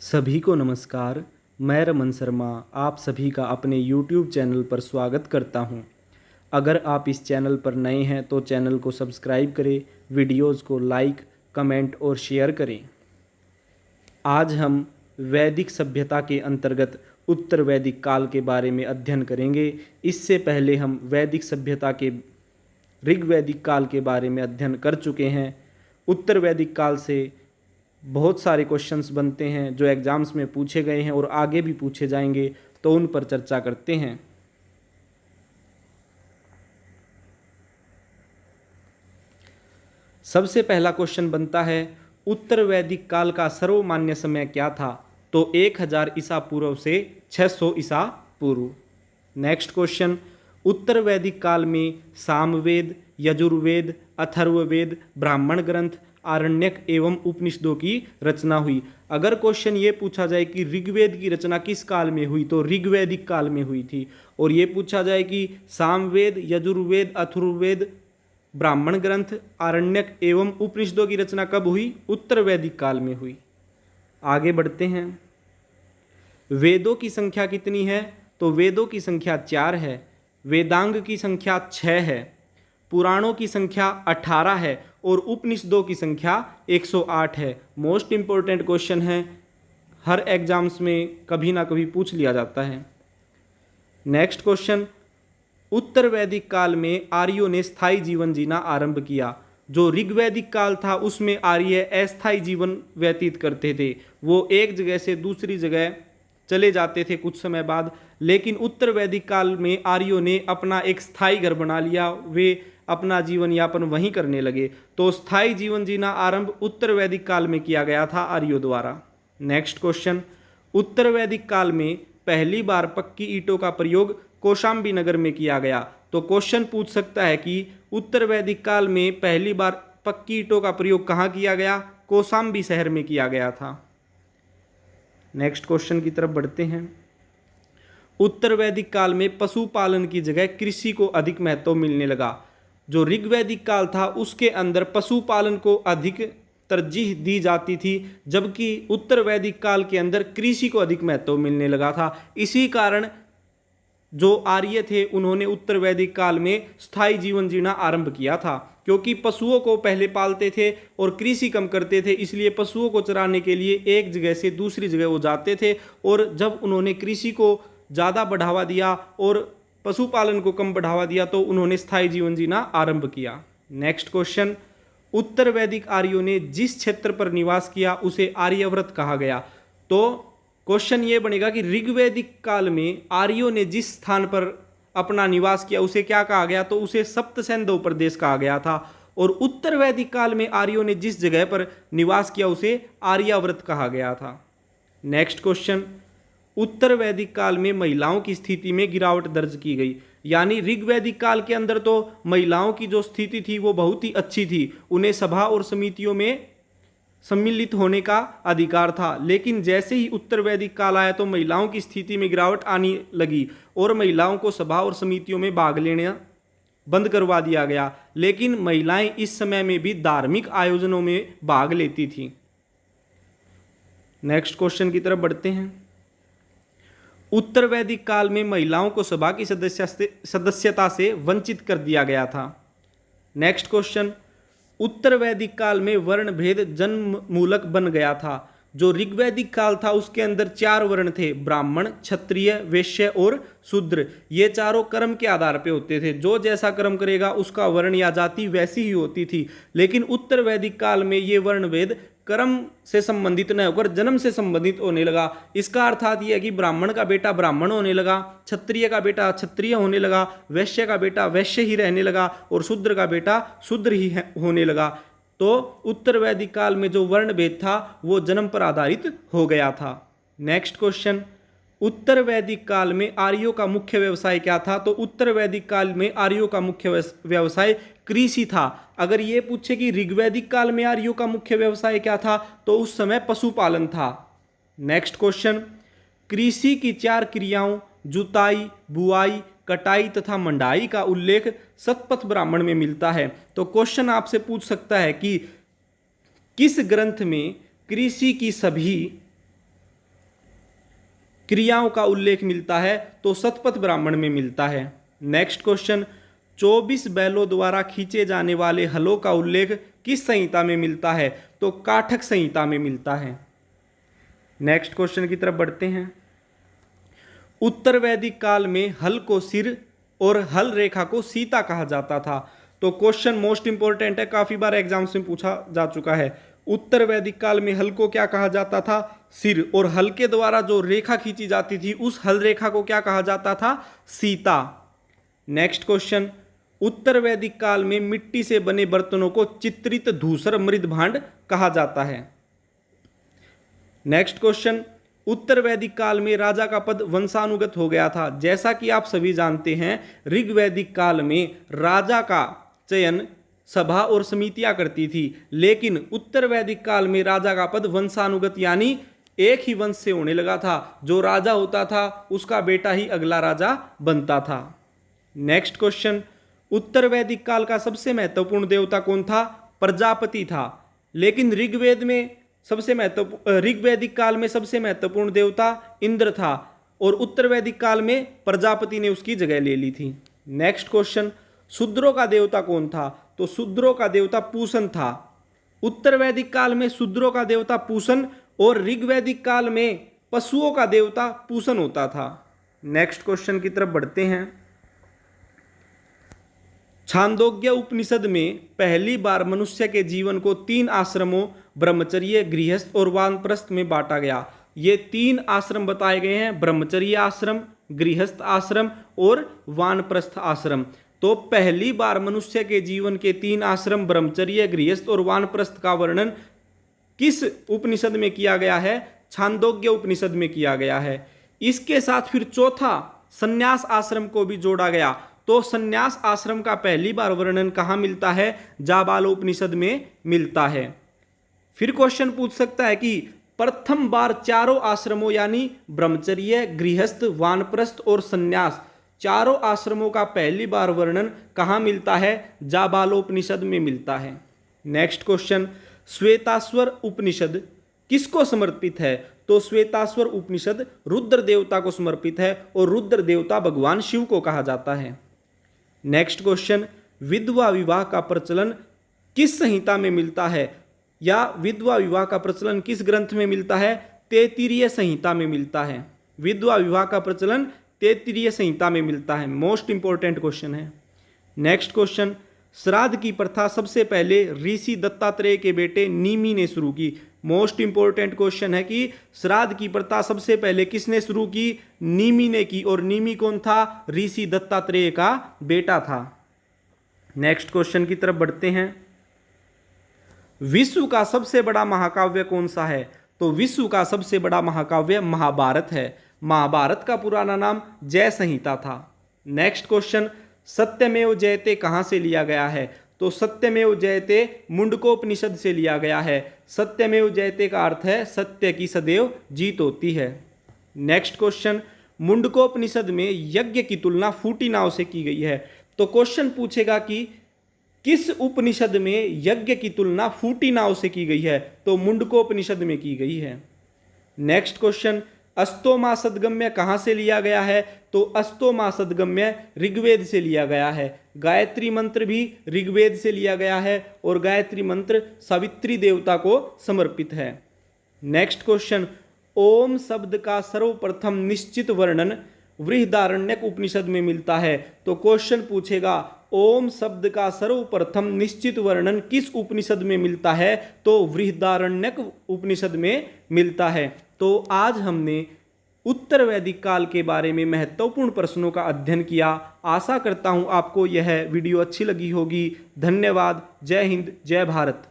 सभी को नमस्कार। मैं रमन शर्मा आप सभी का अपने YouTube चैनल पर स्वागत करता हूं। अगर आप इस चैनल पर नए हैं तो चैनल को सब्सक्राइब करें, वीडियोस को लाइक, कमेंट और शेयर करें। आज हम वैदिक सभ्यता के अंतर्गत उत्तर वैदिक काल के बारे में अध्ययन करेंगे। इससे पहले हम वैदिक सभ्यता के ऋग्वैदिक काल के बारे में अध्ययन कर चुके हैं। उत्तर वैदिक काल से बहुत सारे क्वेश्चंस बनते हैं जो एग्ज़ाम्स में पूछे गए हैं और आगे भी पूछे जाएंगे, तो उन पर चर्चा करते हैं। सबसे पहला क्वेश्चन बनता है, उत्तर वैदिक काल का सर्वमान्य समय क्या था? तो 1000 ईसा पूर्व से 600 ईसा पूर्व। नेक्स्ट क्वेश्चन, उत्तर वैदिक काल में सामवेद, यजुर्वेद, अथर्ववेद, ब्राह्मण ग्रंथ, आरण्यक एवं उपनिषदों की रचना हुई। अगर क्वेश्चन ये पूछा जाए कि ऋग्वेद की रचना किस काल में हुई, तो ऋग्वैदिक काल में हुई थी। और ये पूछा जाए कि सामवेद, यजुर्वेद, अथर्ववेद, ब्राह्मण ग्रंथ, आरण्यक एवं उपनिषदों की रचना कब हुई? उत्तर वैदिक काल में हुई। आगे बढ़ते हैं। वेदों की संख्या कितनी है? तो वेदों की संख्या 4 है। वेदांग की संख्या 6 है। पुराणों की संख्या 18 है और उपनिषदों की संख्या 108 है। मोस्ट इंपॉर्टेंट क्वेश्चन है, हर एग्जाम्स में कभी ना कभी पूछ लिया जाता है। नेक्स्ट क्वेश्चन, उत्तर वैदिक काल में आर्यों ने स्थायी जीवन जीना आरंभ किया। जो ऋग्वैदिक काल था उसमें आर्य अस्थायी जीवन व्यतीत करते थे। वो एक जगह से दूसरी जगह चले जाते थे कुछ समय बाद, लेकिन उत्तर वैदिक काल में आर्यों ने अपना एक स्थायी घर बना लिया। वे अपना जीवन यापन वहीं करने लगे। तो स्थायी जीवन जीना आरंभ उत्तर वैदिक काल में किया गया था आर्यों द्वारा। नेक्स्ट क्वेश्चन, उत्तर वैदिक काल में पहली बार पक्की ईंटों का प्रयोग कौशाम्बी नगर में किया गया। तो क्वेश्चन पूछ सकता है कि उत्तर वैदिक काल में पहली बार पक्की ईंटों का प्रयोग कहाँ किया गया? कौशाम्बी शहर में किया गया था। नेक्स्ट क्वेश्चन की तरफ बढ़ते हैं। उत्तर वैदिक काल में पशुपालन की जगह कृषि को अधिक महत्व मिलने लगा। जो ऋग्वैदिक काल था उसके अंदर पशुपालन को अधिक तरजीह दी जाती थी, जबकि उत्तर वैदिक काल के अंदर कृषि को अधिक महत्व मिलने लगा था। इसी कारण जो आर्य थे उन्होंने उत्तर वैदिक काल में स्थायी जीवन जीना आरंभ किया था, क्योंकि पशुओं को पहले पालते थे और कृषि कम करते थे, इसलिए पशुओं को चराने के लिए एक जगह से दूसरी जगह वो जाते थे। और जब उन्होंने कृषि को ज़्यादा बढ़ावा दिया और पशुपालन को कम बढ़ावा दिया तो उन्होंने स्थायी जीवन जीना आरंभ किया। नेक्स्ट क्वेश्चन, उत्तर वैदिक आर्यों ने जिस क्षेत्र पर निवास किया उसे आर्यव्रत कहा गया। तो क्वेश्चन ये बनेगा कि ऋग्वैदिक काल में आर्यों ने जिस स्थान पर अपना निवास किया उसे क्या कहा गया? तो उसे सप्तसैंधव प्रदेश कहा गया था। और उत्तर वैदिक काल में आर्यों ने जिस जगह पर निवास किया उसे आर्याव्रत कहा गया था। नेक्स्ट क्वेश्चन, उत्तर वैदिक काल में महिलाओं की स्थिति में गिरावट दर्ज की गई। यानी ऋग्वैदिक काल के अंदर तो महिलाओं की जो स्थिति थी वो बहुत ही अच्छी थी, उन्हें सभा और समितियों में सम्मिलित होने का अधिकार था। लेकिन जैसे ही उत्तर वैदिक काल आया तो महिलाओं की स्थिति में गिरावट आने लगी और महिलाओं को सभा और समितियों में भाग लेना बंद करवा दिया गया। लेकिन महिलाएं इस समय में भी धार्मिक आयोजनों में भाग लेती थीं। नेक्स्ट क्वेश्चन की तरफ बढ़ते हैं। उत्तर वैदिक काल में महिलाओं को सभा की सदस्यता से वंचित कर दिया गया था। नेक्स्ट क्वेश्चन, उत्तर वैदिक काल में वर्ण भेद जन्म मूलक बन गया था। जो ऋग्वैदिक काल था उसके अंदर 4 वर्ण थे, ब्राह्मण, क्षत्रिय, वैश्य और शूद्र। ये चारों कर्म के आधार पे होते थे, जो जैसा कर्म करेगा उसका वर्ण या जाति वैसी ही होती थी। लेकिन उत्तर वैदिक काल में ये वर्ण भेद कर्म से संबंधित न होकर जन्म से संबंधित होने लगा। इसका अर्थात यह है कि ब्राह्मण का बेटा ब्राह्मण होने लगा, क्षत्रिय का बेटा क्षत्रिय होने लगा, वैश्य का बेटा वैश्य ही रहने लगा और शूद्र का बेटा शूद्र ही होने लगा। तो उत्तर वैदिक काल में जो वर्ण भेद था वो जन्म पर आधारित हो गया था। नेक्स्ट क्वेश्चन, उत्तर वैदिक काल में आर्यों का मुख्य व्यवसाय क्या था? तो उत्तर वैदिक काल में आर्यों का मुख्य व्यवसाय कृषि था। अगर ये पूछे कि ऋग्वैदिक काल में आर्यों का मुख्य व्यवसाय क्या था, तो उस समय पशुपालन था। नेक्स्ट क्वेश्चन, कृषि की 4 क्रियाओं जुताई, बुआई, कटाई तथा मंडाई का उल्लेख शतपथ ब्राह्मण में मिलता है। तो क्वेश्चन आपसे पूछ सकता है कि किस ग्रंथ में कृषि की सभी क्रियाओं का उल्लेख मिलता है तो शतपथ ब्राह्मण में मिलता है। नेक्स्ट क्वेश्चन, 24 बैलों द्वारा खींचे जाने वाले हलों का उल्लेख किस संहिता में मिलता है? तो काठक संहिता में मिलता है। नेक्स्ट क्वेश्चन की तरफ बढ़ते हैं। उत्तर वैदिक काल में हल को सिर और हल रेखा को सीता कहा जाता था। तो क्वेश्चन मोस्ट इंपॉर्टेंट है, काफी बार एग्जाम्स में पूछा जा चुका है। उत्तर वैदिक काल में हल को क्या कहा जाता था? सिर। और हल के द्वारा जो रेखा खींची जाती थी उस हल रेखा को क्या कहा जाता था? सीता। नेक्स्ट क्वेश्चन, उत्तर वैदिक काल में मिट्टी से बने बर्तनों को चित्रित धूसर मृद भांड कहा जाता है। नेक्स्ट क्वेश्चन, उत्तर वैदिक काल में राजा का पद वंशानुगत हो गया था। जैसा कि आप सभी जानते हैं, ऋग वैदिक काल में राजा का चयन सभा और समितियां करती थी, लेकिन उत्तर वैदिक काल में राजा का पद वंशानुगत यानी एक ही वंश से होने लगा था। जो राजा होता था उसका बेटा ही अगला राजा बनता था। नेक्स्ट क्वेश्चन, उत्तर वैदिक काल का सबसे महत्वपूर्ण देवता कौन था? प्रजापति था। लेकिन ऋग्वैदिक काल में सबसे महत्वपूर्ण देवता इंद्र था और उत्तर वैदिक काल में प्रजापति ने उसकी जगह ले ली थी। नेक्स्ट क्वेश्चन, शूद्रों का देवता कौन था? तो शूद्रों का देवता पूषण था। उत्तर वैदिक काल में शूद्रों का देवता पूषण और ऋग्वैदिक काल में पशुओं का देवता पूषण होता था। नेक्स्ट क्वेश्चन की तरफ बढ़ते हैं। छांदोग्य उपनिषद में पहली बार मनुष्य के जीवन को 3 आश्रमों ब्रह्मचर्य, गृहस्थ और वानप्रस्थ में बांटा गया। ये 3 आश्रम बताए गए हैं, ब्रह्मचर्य आश्रम, गृहस्थ आश्रम और वानप्रस्थ आश्रम। तो पहली बार मनुष्य के जीवन के 3 आश्रम ब्रह्मचर्य, गृहस्थ और वानप्रस्थ का वर्णन किस उपनिषद में किया गया है? छांदोग्य उपनिषद में किया गया है। इसके साथ फिर चौथा संन्यास आश्रम को भी जोड़ा गया। तो संन्यास आश्रम का पहली बार वर्णन कहाँ मिलता है? जाबालोपनिषद में मिलता है। फिर क्वेश्चन पूछ सकता है कि प्रथम बार चारों आश्रमों यानी ब्रह्मचर्य, गृहस्थ, वानप्रस्थ और संन्यास चारों आश्रमों का पहली बार वर्णन कहाँ मिलता है? जाबालोपनिषद में मिलता है। नेक्स्ट क्वेश्चन, श्वेताश्वर उपनिषद किसको समर्पित है? तो श्वेताश्वर उपनिषद रुद्र देवता को समर्पित है और रुद्र देवता भगवान शिव को कहा जाता है। नेक्स्ट क्वेश्चन, विधवा विवाह का प्रचलन किस संहिता में मिलता है? या विधवा विवाह का प्रचलन किस ग्रंथ में मिलता है? तैत्तिरीय संहिता में मिलता है। विधवा विवाह का प्रचलन तैत्तिरीय संहिता में मिलता है। मोस्ट इंपॉर्टेंट क्वेश्चन है। नेक्स्ट क्वेश्चन, श्राद्ध की प्रथा सबसे पहले ऋषि दत्तात्रेय के बेटे नीमि ने शुरू की। मोस्ट इंपॉर्टेंट क्वेश्चन है कि श्राद्ध की प्रथा सबसे पहले किसने शुरू की? नीमि ने की। और नीमि कौन था? ऋषि दत्तात्रेय का बेटा था। नेक्स्ट क्वेश्चन की तरफ बढ़ते हैं। विश्व का सबसे बड़ा महाकाव्य कौन सा है? तो विश्व का सबसे बड़ा महाकाव्य महाभारत है। महाभारत का पुराना नाम जय संहिता था। नेक्स्ट क्वेश्चन, सत्यमेव जयते कहाँ से लिया गया है? तो सत्यमेव जयते मुंडकोपनिषद से लिया गया है। सत्यमेव जयते का अर्थ है सत्य की सदैव जीत होती है। नेक्स्ट क्वेश्चन, मुंडकोपनिषद में यज्ञ की तुलना फूटी नाव से की गई है। तो क्वेश्चन पूछेगा कि किस उपनिषद में यज्ञ की तुलना फूटी नाव से की गई है? तो मुंडकोपनिषद में की गई है। नेक्स्ट क्वेश्चन, अस्तोमा सदगम्य कहाँ से लिया गया है? तो अस्तोमा सदगम्य ऋग्वेद से लिया गया है। गायत्री मंत्र भी ऋग्वेद से लिया गया है और गायत्री मंत्र सावित्री देवता को समर्पित है। नेक्स्ट क्वेश्चन, ओम शब्द का सर्वप्रथम निश्चित वर्णन बृहदारण्यक उपनिषद में मिलता है। तो क्वेश्चन पूछेगा ओम शब्द का सर्वप्रथम निश्चित वर्णन किस उपनिषद में मिलता है? तो बृहदारण्यक उपनिषद में मिलता है। तो आज हमने उत्तर वैदिक काल के बारे में महत्वपूर्ण प्रश्नों का अध्ययन किया। आशा करता हूँ आपको यह वीडियो अच्छी लगी होगी। धन्यवाद। जय हिंद, जय भारत।